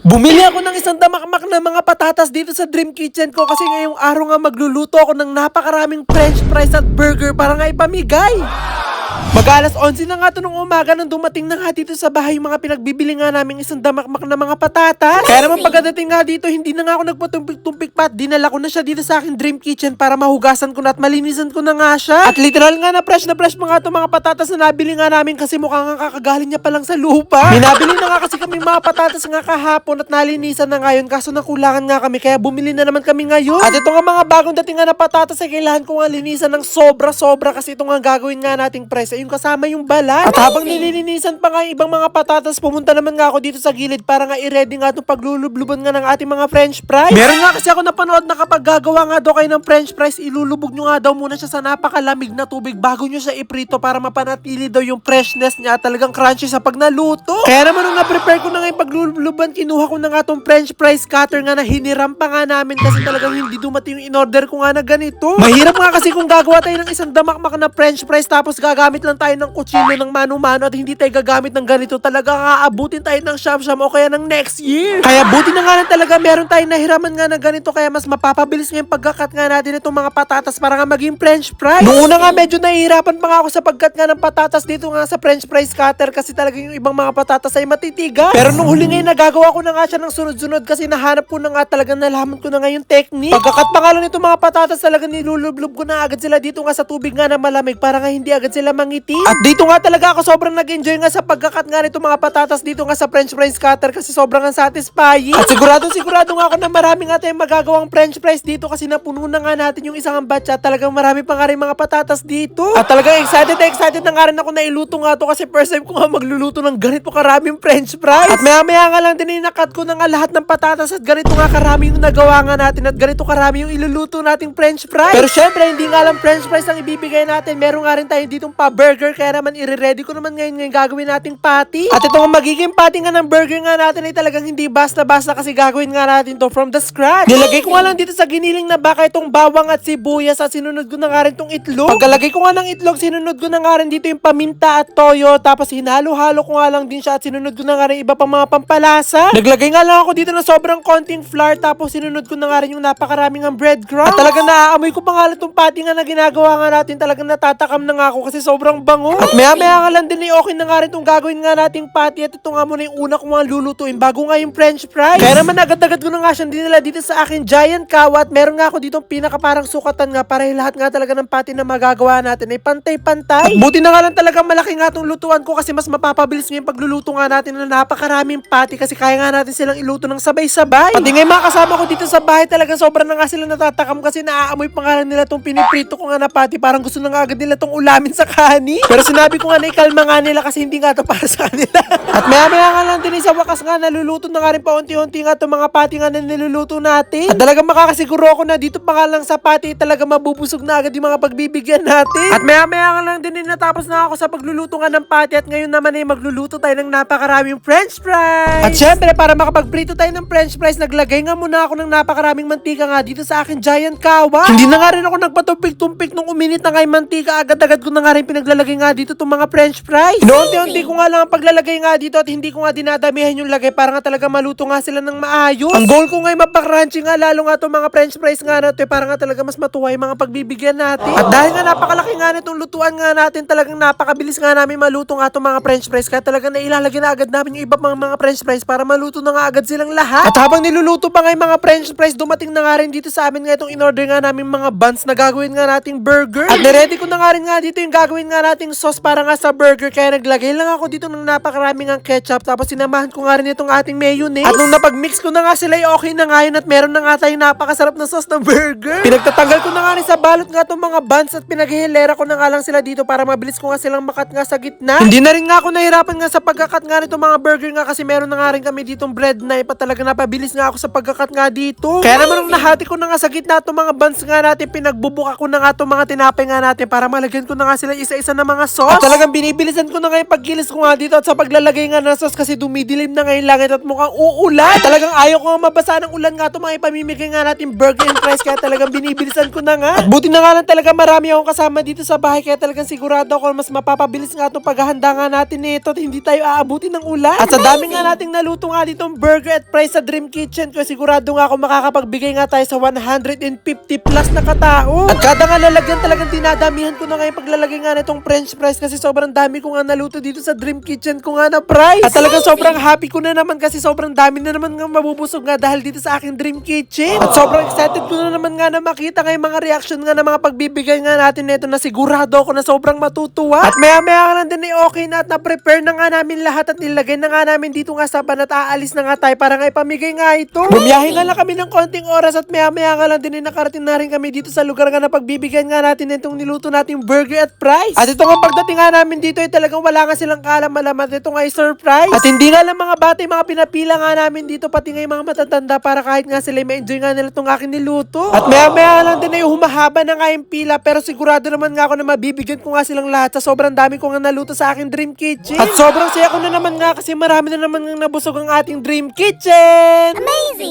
Bumili ako ng isang damakmak na mga patatas dito sa Dream Kitchen ko kasi ngayong araw nga magluluto ako ng napakaraming french fries at burger para nga ipamigay. Mag-alas 11 na nga ito nung umaga nang dumating na nga dito sa bahay yung mga pinagbibili nga namin isang damakmak na mga patatas. Kaya naman pagdating nga dito, hindi na nga ako nagpatumpik-tumpik pa at dinala ko na siya dito sa aking Dream Kitchen para mahugasan ko na at malinisan ko na nga siya. At literal nga na fresh pa nga itong mga patatas na nabili nga namin kasi mukhang nga kakagaling niya pa lang sa lupa. Minabili na nga kasi kami mga patatas nga kahapon at nalinisan na ngayon kaso nakulangan nga kami kaya bumili na naman kami ngayon. At ito nga mga bagong dating nga na patatas ay kailangan ko nga linisan ng sobra-sobra kasi ito nga gagawin nga nating press yung kasama yung balat. At habang nililinisan pa nga yung ibang mga patatas, pumunta naman nga ako dito sa gilid para nga i-ready nga itong paglulubluban nga ng ating mga french fries. Meron nga kasi ako napanood na kapag gagawa nga daw kayo ng french fries, ilulubog nyo nga daw muna siya sa napakalamig na tubig bago nyo siya iprito para mapanatili daw yung freshness niya at talagang crunchy sa pag naluto. Kaya naman nung na-prepare ko na nga yung paglulubluban, kinuha ko na nga itong french fries cutter nga na hiniram pa nga namin kasi talagang hindi dumating yung in-order ko nga na ganito. Mahirap nga kasi kung gagawa tayo ng isang damakmak na french fries tapos gagamit lang tayo ng kutsilo ng mano-mano at hindi tayo gagamit ng ganito, talaga aabutin tayo ng siyam-siyam o kaya ng next year. Kaya buti na nga lang talaga meron tayong nahiraman nga ng ganito kaya mas mapapabilis nga yung pagkakat nga natin itong mga patatas para nga maging french fries. Noong una nga medyo nahihirapan pa nga ako sa pagkat nga ng patatas dito nga sa french fries cutter kasi talaga yung ibang mga patatas ay matitigas. Pero nung huli ngayon nagagawa ko na nga siya ng sunod-sunod kasi nahanap ko na nga talagang nalaman ko na nga yung technique. Pagkakat pa nga lang itong mga patatas talagang nilulublob ko na agad sila dito nga sa tubig nga na malamig para nga hindi agad sila mangiti. At dito nga talaga ako sobrang nag-enjoy nga sa pagkakat nga nito mga patatas dito nga sa french fries cutter kasi sobrang nga satisfying. At sigurado nga ako na marami nga tayong magagawang french fries dito kasi napuno na nga natin yung isang batch at talagang marami pa nga rin mga patatas dito. At talagang excited na nga rin ako na iluto nga to kasi first time ko nga magluluto ng ganito karaming french fries. At maya nga lang din inakat ko na nga lahat ng patatas at ganito nga karami yung nagawa nga natin at ganito karami yung iluluto nating french fries. Pero syempre hindi nga lang french fries ang ibibigay natin, meron nga rin tayo ditong pa-burger kaya naman i-ready ko naman ngayon gagawin nating patty. At ito nga magiging patty nga ng burger nga natin ay talagang hindi basta-basta kasi gagawin nga natin to from the scratch. Nilagay ko nga lang dito sa giniling na baka itong bawang at sibuyas at sinunod ko na nga rin itong itlog. Pagkalagay ko nga ng itlog, sinunod ko na nga rin dito yung paminta at toyo tapos hinalo-halo ko nga lang din siya at sinunod ko na nga rin iba pang mga pampalasa. Naglagay nga lang ako dito ng sobrang konting flour tapos sinunod ko na nga rin yung napakaraming ang breadcrumbs. At talagang naaamoy ko pa nga lang itong patty nga na ginagawa nga natin, talagang natatakam na nga ako kasi sobrang bango. At maya nga lang din okay na nga rin itong gagawin nga nating patty at ito nga muna yung una kong mga lulutuin bago nga yung french fries. Kaya naman agad-agad ko na nga siyang dinala dito sa akin giant kawat. Meron nga ako dito pinaka parang sukatan nga para lahat nga talaga ng patty na magagawa natin ay pantay-pantay. At buti na nga lang talaga malaki nga itong lutuan ko kasi mas mapapabilis nga yung pagluluto nga natin na napakaraming patty kasi kaya nga natin silang iluto ng sabay-sabay. Pati nga yung mga kasama ko dito sa bahay talagang sobrang na nga sila natatakam kasi naaamoy pa nga lang nila itong piniprito ko nga na patty, parang gusto na nga agad nila itong ulamin sa kanin. Pero sinabi ko nga na ikalma nga nila kasi hindi nga ito para sa kanila. At maya nga lang din sa wakas nga naluluto na nga rin pa unti-unti nga itong mga patty nga na niluluto natin. At talagang makakasiguro ako na dito pa nga lang sa patty talaga mabubusog na agad yung mga pagbibigyan natin. At maya nga lang din natapos na ako sa pagluluto nga ng patty at ngayon naman ay magluluto tayo ng napakaraming french fries. At syempre para makapagprito tayo ng french fries, naglagay nga muna ako ng napakaraming mantika nga dito sa akin giant kawa. Hindi na nga rin ako nagpatumpik-tumpik nung uminit na nga yung mantika, agad-agad ko na nga rin pinaglalagay nga dito itong mga french fries. Unti-unti ko nga lang ang paglalagay nga dito at hindi ko nga dinadamihan yung lagay para nga talaga maluto nga sila ng maayos. Ang goal ko nga ay mapakrunchy nga lalo nga itong mga french fries nga natin para nga talaga mas matuwa yung mga pagbibigyan natin. At dahil nga napakalaki nga nitong lutuan nga natin, talagang napakabilis nga namin maluto nga itong mga french fries kaya talagang nailalagay na agad namin yung iba pang mga french fries para maluto na nga agad silang lahat. At habang niluluto pa nga yung mga french fries, dumating na nga rin dito sa amin nga itong in-order nga namin mga buns na gagawin nga nating burger. At niready ko na nga rin nga dito yung gagawin nga nating sauce para nga sa burger kaya naglagay lang ako dito ng napakaraming ang ketchup tapos sinamahan ko nga rin itong ating mayonnaise. At nung napag-mix ko na nga sila ay okay na nga yun at meron na nga tayong napakasarap na sauce na burger. Pinagtatanggal ko na nga rin sa balot nga itong mga buns at pinaghihilera ko na nga lang sila dito para mabilis ko nga silang makat nga sa gitna. Hindi na rin nga ako nahirapan nga sa pagkakat nga nito mga burger nga kasi meron na nga rin kami ditong bread knife at talaga napabilis nga ako sa pagkakat nga dito. Kaya naman nung nahati ko na nga sa gitna itong mga buns nga natin, pinagbubuka ko na nga itong mga tinapay nga natin para malagyan ko na nga sila isa-isa na mga sauce. At talagang binibilisan ko na nga yung pagkilis ko nga dito at sa paglalagay nga ng sauce kasi dumidilim na nga yung langit at mukhang uulan. At talagang ayaw ko nga mabasa ng ulan nga ito mga ipamimigay nga natin burger and fries kaya talagang binibilisan ko na nga. At buti na nga lang talaga marami akong kasama dito sa bahay kaya talagang sigurado ako mas mapapabilis nga itong paghahanda nga natin nito at hindi tayo aabutin ng ulan. At sa dami nga nating naluto nga dito ditong burger at fries sa Dream Kitchen ko. Sigurado nga ako makakapagbigay nga tayo sa 150 plus na katao. At kada nga lalagyan talagang dinadamihan ko na nga yung paglalagay nga na itong french fries kasi sobrang dami ko nga naluto dito sa Dream Kitchen ko nga na fries. At talagang sobrang happy ko na naman kasi sobrang dami na naman nga mabubusog nga dahil dito sa aking Dream Kitchen. At sobrang excited ko na naman nga na makita nga yung mga reaction nga ng mga pagbibigay nga natin nito na sigurado ako na sobrang matutuwa. At maya-maya nga lang din ay okay na at na-prepare na nga namin lahat at nilagay na nga namin dito nga sa ban at aalis na nga tayo para nga ipamigay nga ito. Bumiyahe nga lang kami ng konting oras at maya-maya nga lang din ay nakarating na rin kami dito sa lugar nga na pagbibigyan nga natin itong niluto nating burger at fries. At ito nga pagdating nga namin dito ay talagang wala nga silang kalam-alaman. Ito nga ay surprise. At hindi nga lang mga bata yung mga pinapila nga namin dito pati nga yung mga matatanda para kahit nga sila ma-enjoy nga nila itong aking niluto. At maya-maya lang din ay humahaba na nga yung pila pero sigurado naman nga ako na mabibigyan ko nga silang lahat sa sobrang dami ko nga naluto sa aking Dream Kitchen. At sobrang saya ko na naman nga kasi marami na naman nga nabusog ang ating Dream Kitchen. Amazing!